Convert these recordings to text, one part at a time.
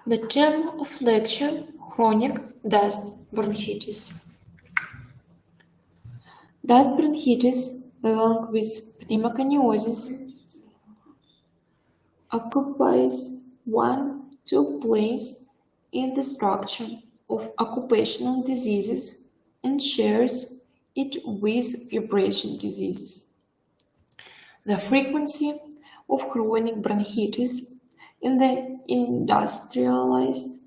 The term of lecture: chronic dust bronchitis. Dust bronchitis, along with pneumoconiosis, occupies two place in the structure of occupational diseases and shares it with vibration diseases. The frequency of chronic bronchitis in the industrialized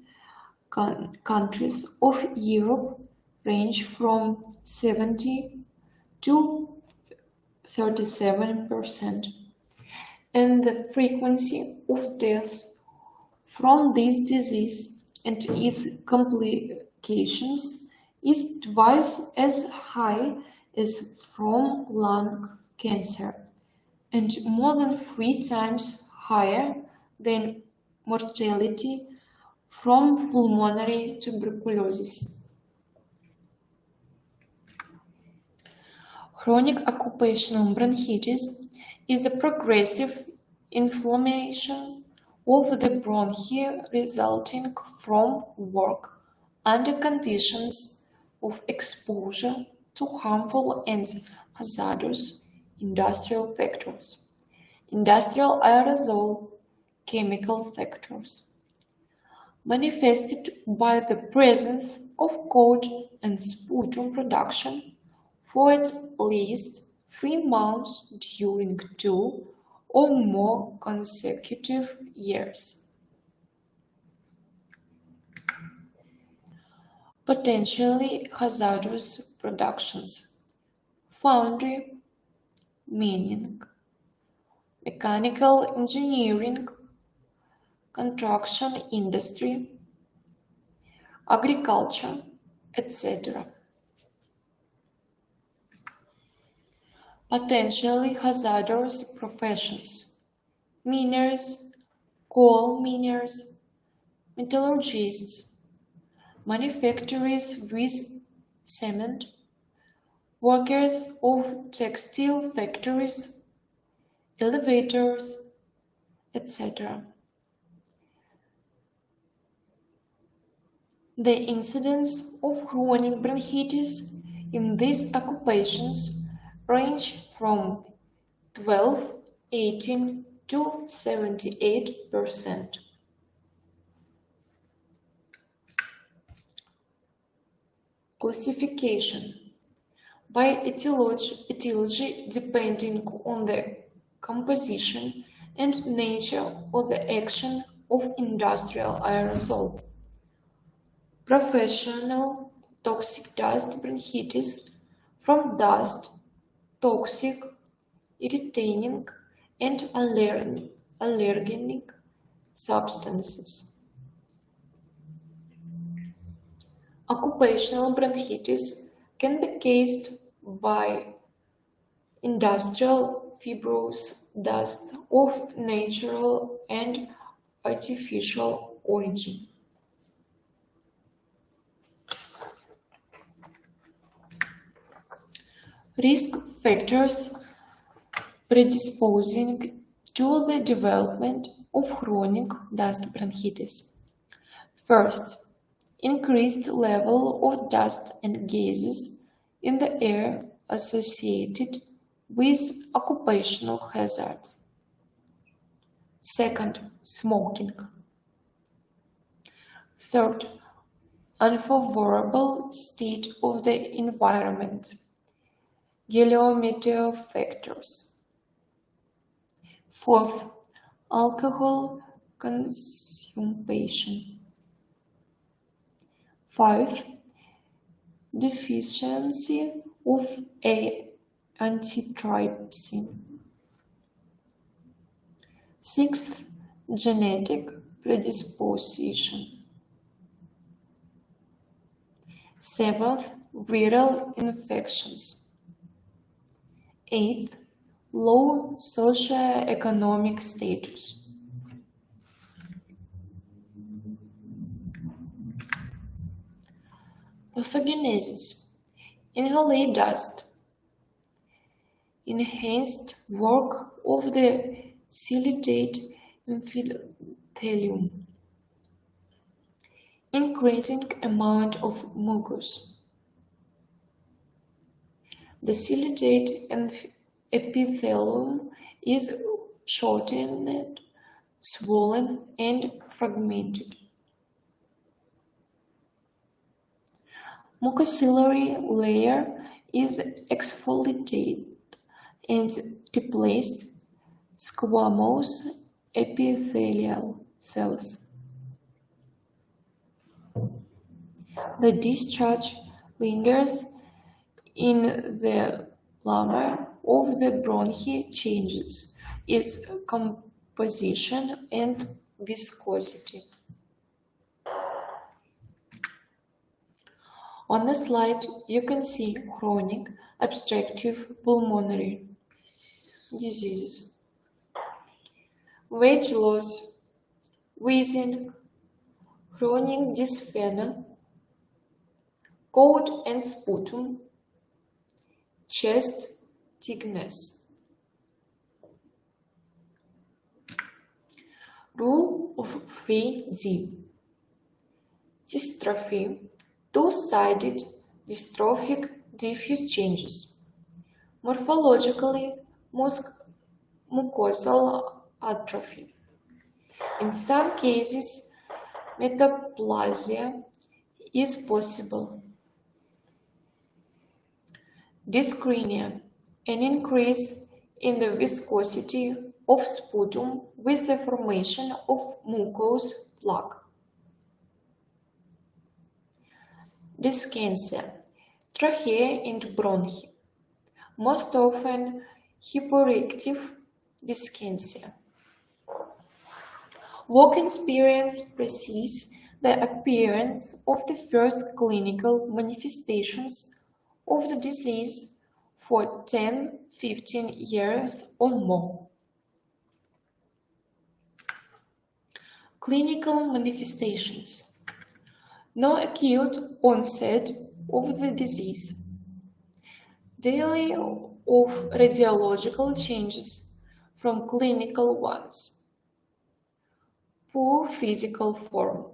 countries of Europe range from 70 to 37%, and the frequency of deaths from this disease and its complications is twice as high as from lung cancer and more than 3 times higher than mortality from pulmonary tuberculosis. Chronic occupational bronchitis is a progressive inflammation of the bronchi resulting from work under conditions of exposure to harmful and hazardous industrial factors, industrial aerosol chemical factors, manifested by the presence of cold and sputum production for at least 3 months during 2 or more consecutive years. Potentially hazardous productions: foundry, mining, mechanical engineering, construction industry, agriculture, etc. Potentially hazardous professions: miners, coal miners, metallurgists, manufacturers with cement, workers of textile factories, elevators, etc. The incidence of chronic bronchitis in these occupations range from 12, 18 to 78%. Classification by etiology depending on the composition and nature of the action of industrial aerosol. Professional toxic dust bronchitis from dust, toxic, irritating, and allergenic substances. Occupational bronchitis can be caused by industrial fibrous dust of natural and artificial origin. Risk factors predisposing to the development of chronic dust bronchitis. First, increased level of dust and gases in the air associated with occupational hazards. Second, smoking. Third, unfavorable state of the environment. Heliometeor factors. Fourth, alcohol consumption. 5. Deficiency of antitrypsin. 6th, genetic predisposition. 7th, viral infections. 8th, low socioeconomic status. Pathogenesis: inhaled dust, enhanced work of the ciliate epithelium, increasing amount of mucus. The ciliate epithelium is shortened, swollen, and fragmented. Mucociliary layer is exfoliated and replaced squamous epithelial cells. The discharge lingers in the lamina of the bronchi, changes its composition and viscosity. On the slide, you can see chronic obstructive pulmonary diseases, weight loss, wheezing, chronic dyspnea, cold and sputum, chest thickness. Rule of 3D. Dystrophy, two-sided dystrophic diffuse changes. Morphologically, mucosal atrophy. In some cases, metaplasia is possible. Dyscrania, an increase in the viscosity of sputum with the formation of mucous plaque. Dyskinesia, trachea and bronchi, most often hyporeactive dyskinesia. Walk experience precedes the appearance of the first clinical manifestations of the disease for 10-15 years or more. Clinical manifestations. No acute onset of the disease. Daily of radiological changes from clinical ones. Poor physical form.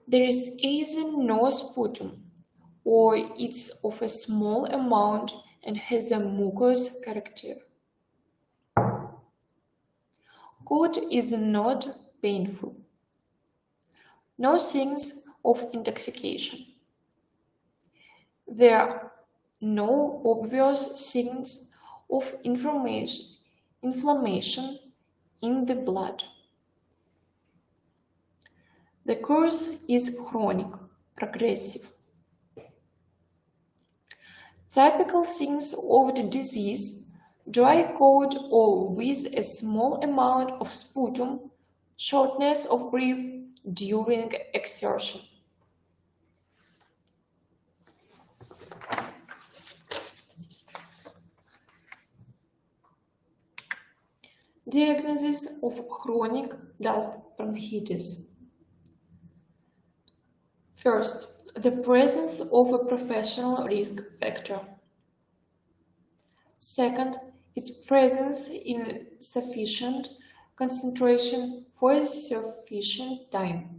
There is either no sputum, or it's of a small amount and has a mucous character. Cold is not painful. No signs of intoxication. There are no obvious signs of inflammation in the blood. The course is chronic, progressive. Typical signs of the disease: dry cold or with a small amount of sputum, shortness of breath during exertion. Diagnosis of chronic dust bronchitis. First, the presence of a professional risk factor. Second, its presence in sufficient concentration for a sufficient time.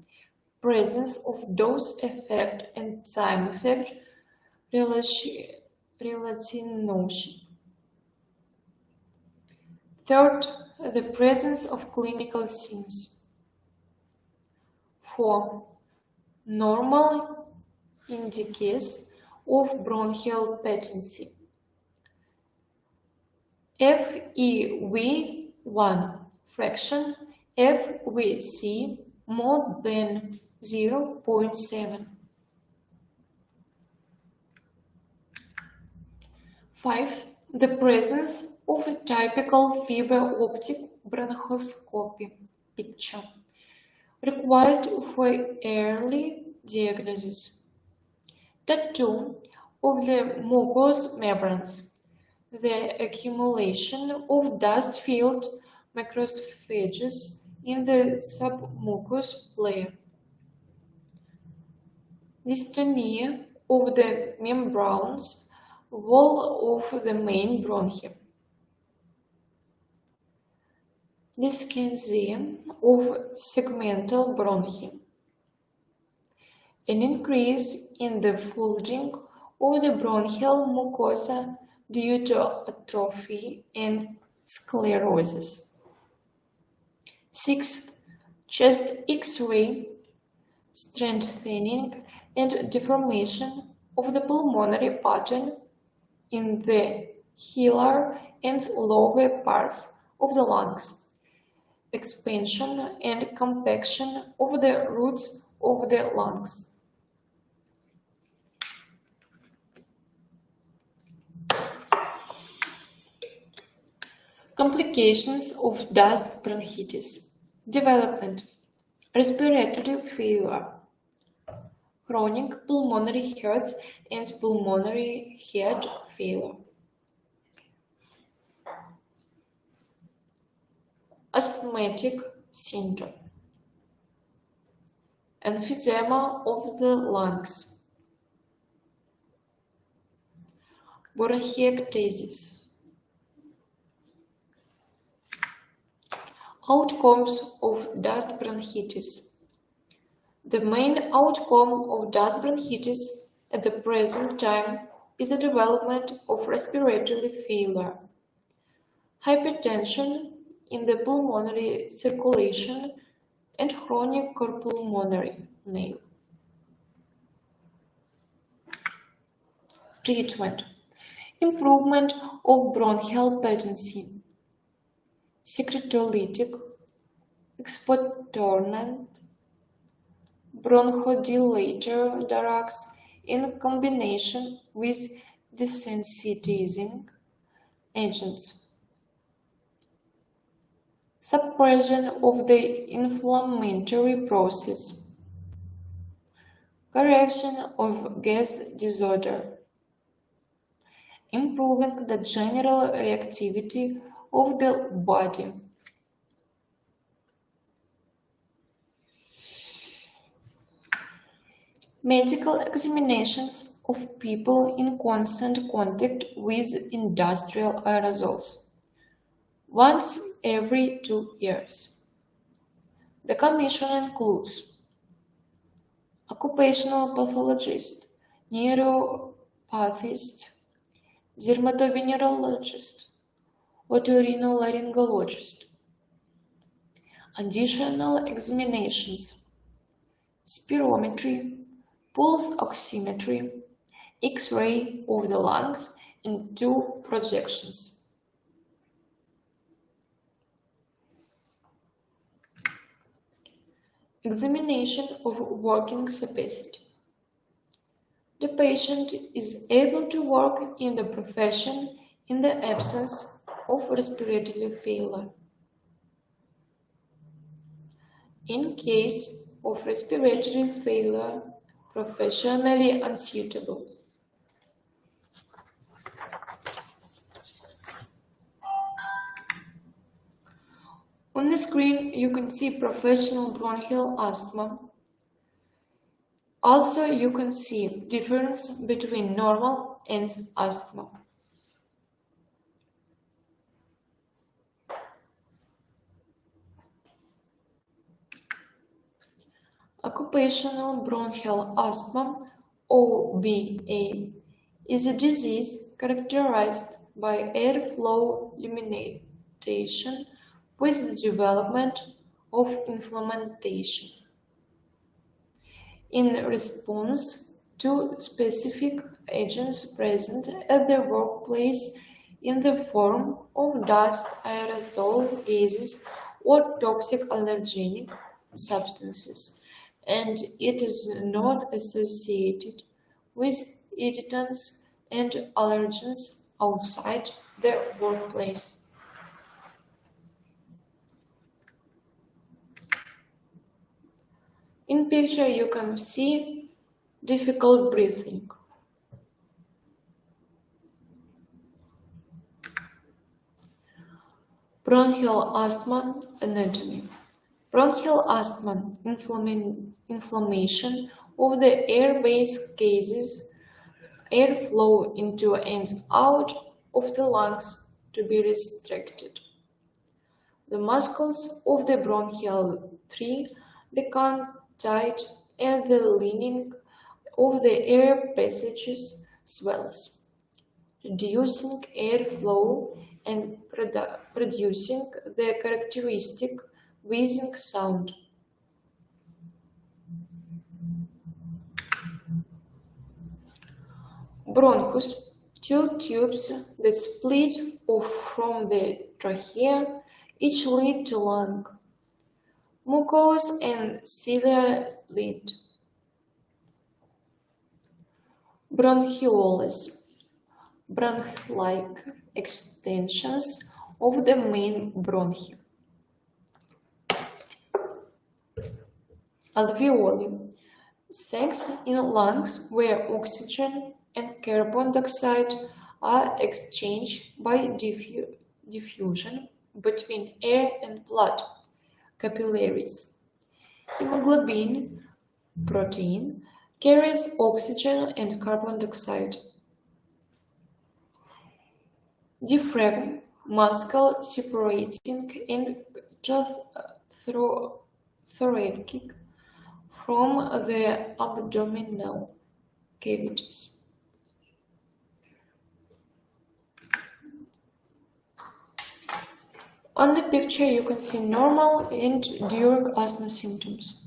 Presence of dose effect and time effect relationship. Third, the presence of clinical signs. 4. Normal indices of bronchial patency. FEV1 fraction, FVC more than 0.7. 5. The presence of a typical fiber optic bronchoscopy picture required for early diagnosis. Tattoo of the mucous membranes, the accumulation of dust-filled macrophages in the submucous layer. Dystonia of the membranes wall of the main bronchi. Dyskinesia of segmental bronchi. an increase in the folding of the bronchial mucosa due to atrophy and sclerosis. Sixth, chest X-ray, strengthening and deformation of the pulmonary pattern in the hilar and lower parts of the lungs, expansion and compaction of the roots of the lungs. Complications of dust bronchitis. Development. Respiratory failure. Chronic pulmonary heart and pulmonary heart failure. Asthmatic syndrome. Emphysema of the lungs. Bronchiectasis. Outcomes of dust bronchitis. The main outcome of dust bronchitis at the present time is the development of respiratory failure, hypertension in the pulmonary circulation, and chronic carpulmonary nail. Treatment. Improvement of bronchial patency. Secretolytic, expectorant, bronchodilator drugs in combination with desensitizing agents. Suppression of the inflammatory process. Correction of gas disorder. Improving the general reactivity of the body. Medical examinations of people in constant contact with industrial aerosols. Once every 2 years. The commission includes occupational pathologist, neuropathist, dermatovenerologist, otorhinolaryngologist. Additional examinations: spirometry, pulse oximetry, X-ray of the lungs, and 2 projections. Examination of working capacity. The patient is able to work in the profession in the absence of respiratory failure. In case of respiratory failure, professionally unsuitable. On the screen, you can see professional bronchial asthma. Also, you can see difference between normal and asthma. Occupational bronchial asthma, OBA, is a disease characterized by airflow limitation with the development of inflammation in response to specific agents present at the workplace in the form of dust, aerosol gases, or toxic allergenic substances, and it is not associated with irritants and allergens outside the workplace. In picture you can see difficult breathing. Bronchial asthma anatomy. Bronchial asthma inflammation of the air-based gases, airflow into and out of the lungs to be restricted. The muscles of the bronchial tree become tight and the lining of the air passages swells, reducing airflow and producing the characteristic wheezing sound. Bronchus, two tubes that split off from the trachea, each lead to lung. Mucous and cilia lead. Bronchioles, bronch-like extensions of the main bronchi. Alveoli, sacs in lungs where oxygen and carbon dioxide are exchanged by diffusion between air and blood. Capillaries. Hemoglobin, protein, carries oxygen and carbon dioxide. Diaphragm, muscle separating and thoracic from the abdominal cavities. On the picture, you can see normal and during asthma symptoms.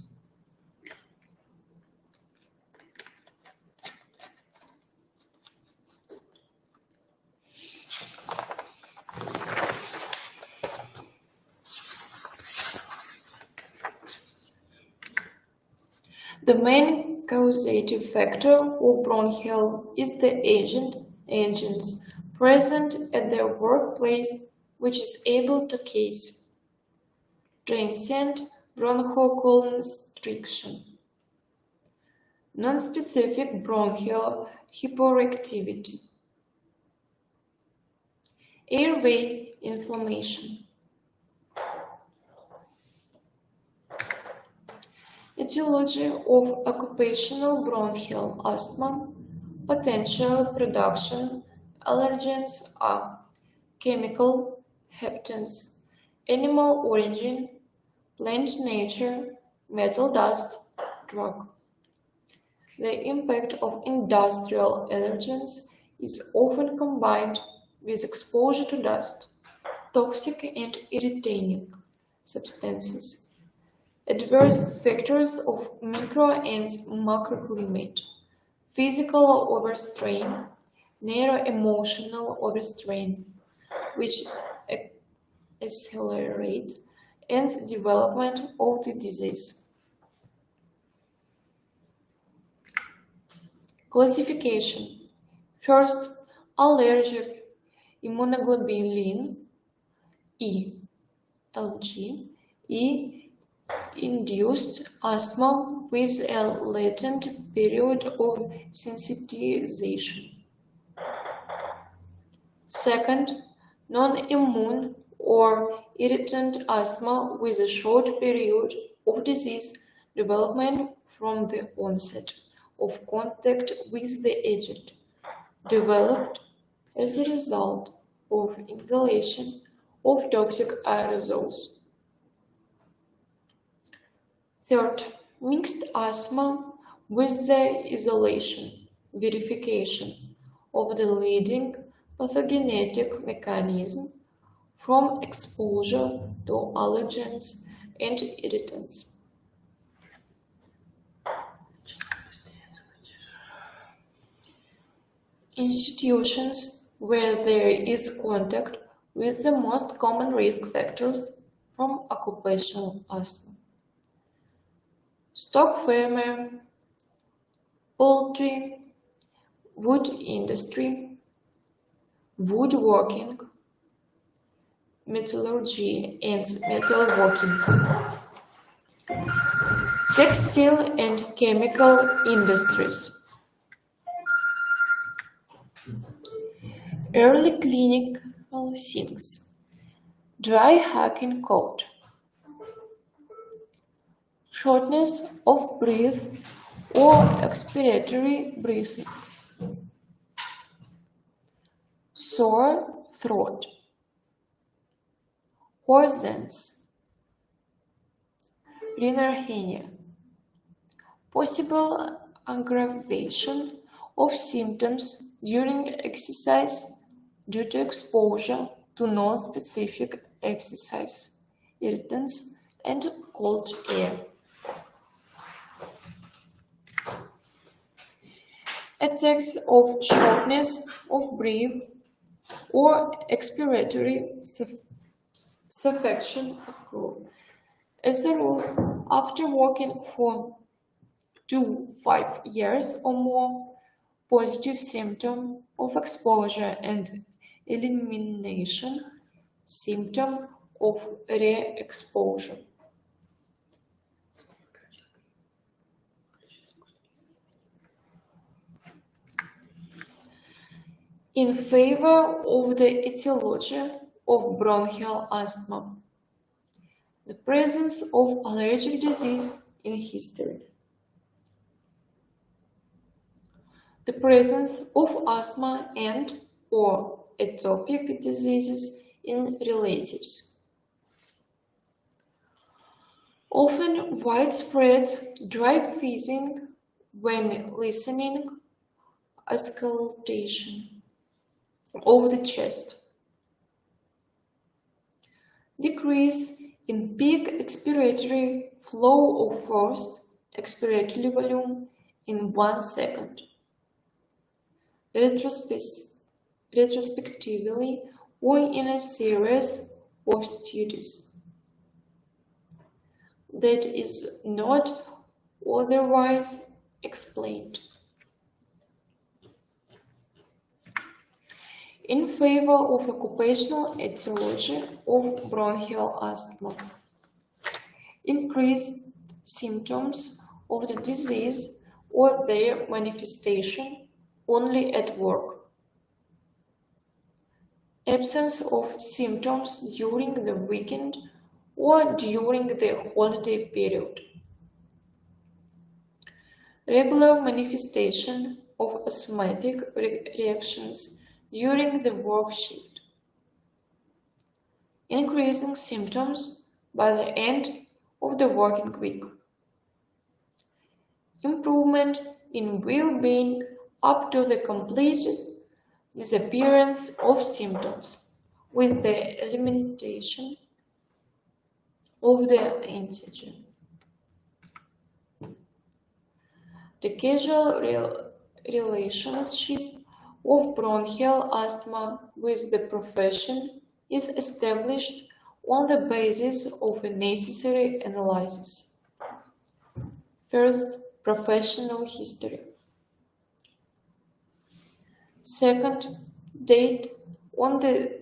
The main causative factor of bronchial is the agents present at the workplace which is able to cause transient bronchoconstriction, non-specific bronchial hyperactivity, airway inflammation. Etiology of occupational bronchial asthma, potential production allergens are chemical, heptans, animal origin, plant nature, metal dust, drug. The impact of industrial allergens is often combined with exposure to dust, toxic and irritating substances, adverse factors of micro and macroclimate, physical overstrain, neuroemotional overstrain, which accelerate and development of the disease. Classification. First, allergic immunoglobulin E, LG, induced asthma with a latent period of sensitization. Second, non-immune or irritant asthma with a short period of disease development from the onset of contact with the agent, developed as a result of inhalation of toxic aerosols. Third, mixed asthma with the isolation, verification of the leading pathogenetic mechanism from exposure to allergens and irritants. Institutions where there is contact with the most common risk factors from occupational asthma. Stock farmer, poultry, wood industry, woodworking, metallurgy and metalworking, textile and chemical industries. Early clinical signs: dry hacking cough, shortness of breath or expiratory breathing, sore throat, hoarseness, rhinorrhenia, Possible aggravation of symptoms during exercise due to exposure to non-specific exercise, irritants, and cold air. Attacks of shortness of breath or expiratory suffusation occur. As a rule, after working for 5 years or more, positive symptom of exposure and elimination symptom of re-exposure. In favor of the etiology of bronchial asthma, the presence of allergic disease in history. The presence of asthma and or atopic diseases in relatives. Often widespread dry wheezing when listening, auscultation of the chest. Decrease in peak expiratory flow of forced expiratory volume in 1 second. Retrospectively or in a series of studies. That is not otherwise explained. In favor of occupational etiology of bronchial asthma. Increased symptoms of the disease or their manifestation only at work. Absence of symptoms during the weekend or during the holiday period. Regular manifestation of asthmatic reactions during the work shift. Increasing symptoms by the end of the working week. Improvement in well-being up to the complete disappearance of symptoms with the elimination of the antigen. The causal relationship of bronchial asthma with the profession is established on the basis of a necessary analysis. First, professional history. Second, data on the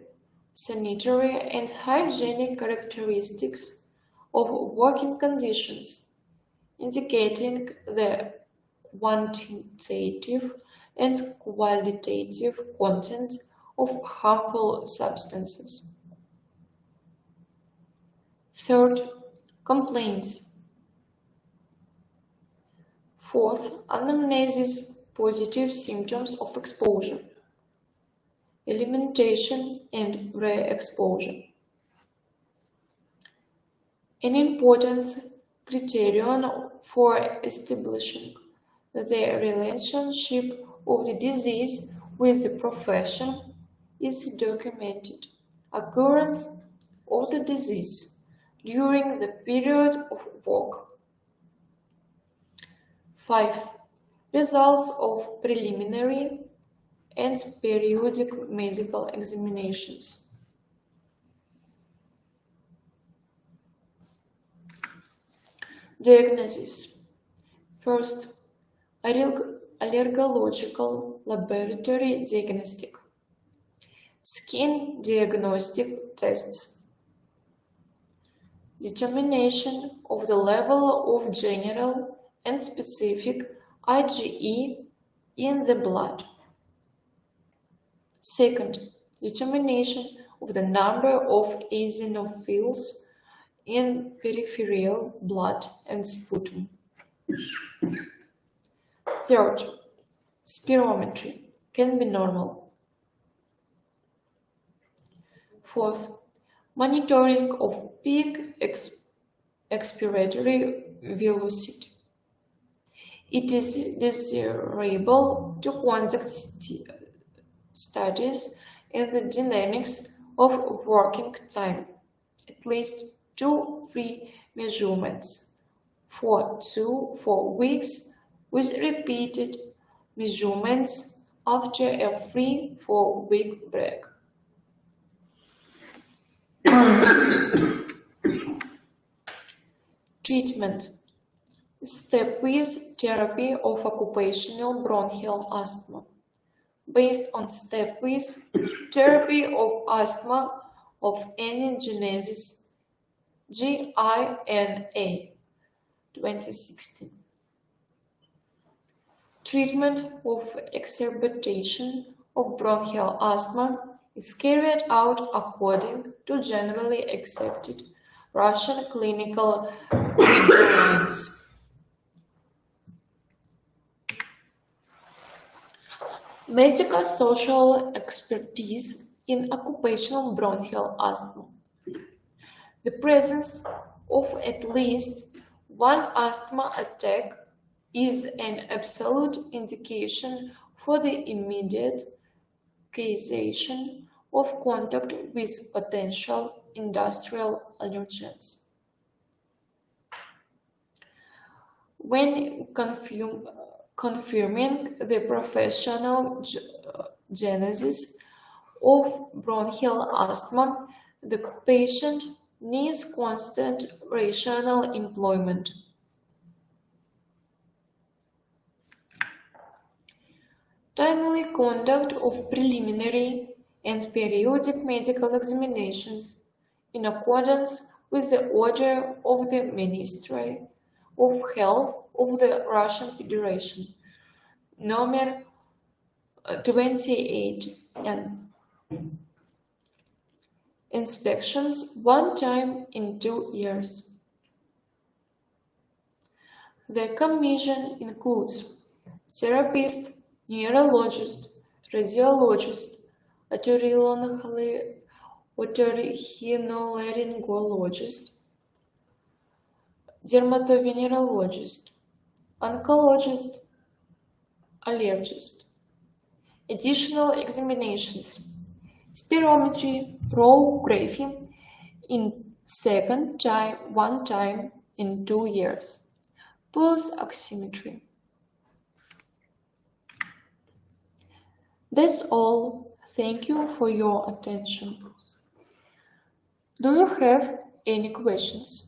sanitary and hygienic characteristics of working conditions, indicating the quantitative and qualitative content of harmful substances. Third, complaints. Fourth, anamnesis, positive symptoms of exposure, elimination and re-exposure. An important criterion for establishing the relationship of the disease with the profession is the documented occurrence of the disease during the period of work. Fifth, results of preliminary and periodic medical examinations. Diagnosis. First, allergological laboratory diagnostic. Skin diagnostic tests. Determination of the level of general and specific IgE in the blood. Second, determination of the number of eosinophils in peripheral blood and sputum. Third, spirometry can be normal. Fourth, monitoring of peak expiratory velocity. It is desirable to conduct studies in the dynamics of working time, at least 2-3 measurements for 2-4 weeks with repeated measurements after a 3-4 week break. Treatment: stepwise therapy of occupational bronchial asthma. Based on stepwise therapy of asthma of any genesis, GINA 2016. Treatment of exacerbation of bronchial asthma is carried out according to generally accepted Russian clinical guidelines. Medico-social expertise in occupational bronchial asthma. The presence of at least one asthma attack is an absolute indication for the immediate cessation of contact with potential industrial allergens. When confirming the professional genesis of bronchial asthma, the patient needs constant rational employment. Timely conduct of preliminary and periodic medical examinations in accordance with the order of the Ministry of Health of the Russian Federation, number 28, and inspections one time in 2 years. The commission includes therapist, neurologist, radiologist, otorhinolaryngologist, dermatovenerologist, oncologist, allergist. Additional examinations: spirometry, radiography in second time, one time in 2 years, pulse oximetry. That's all. Thank you for your attention. Do you have any questions?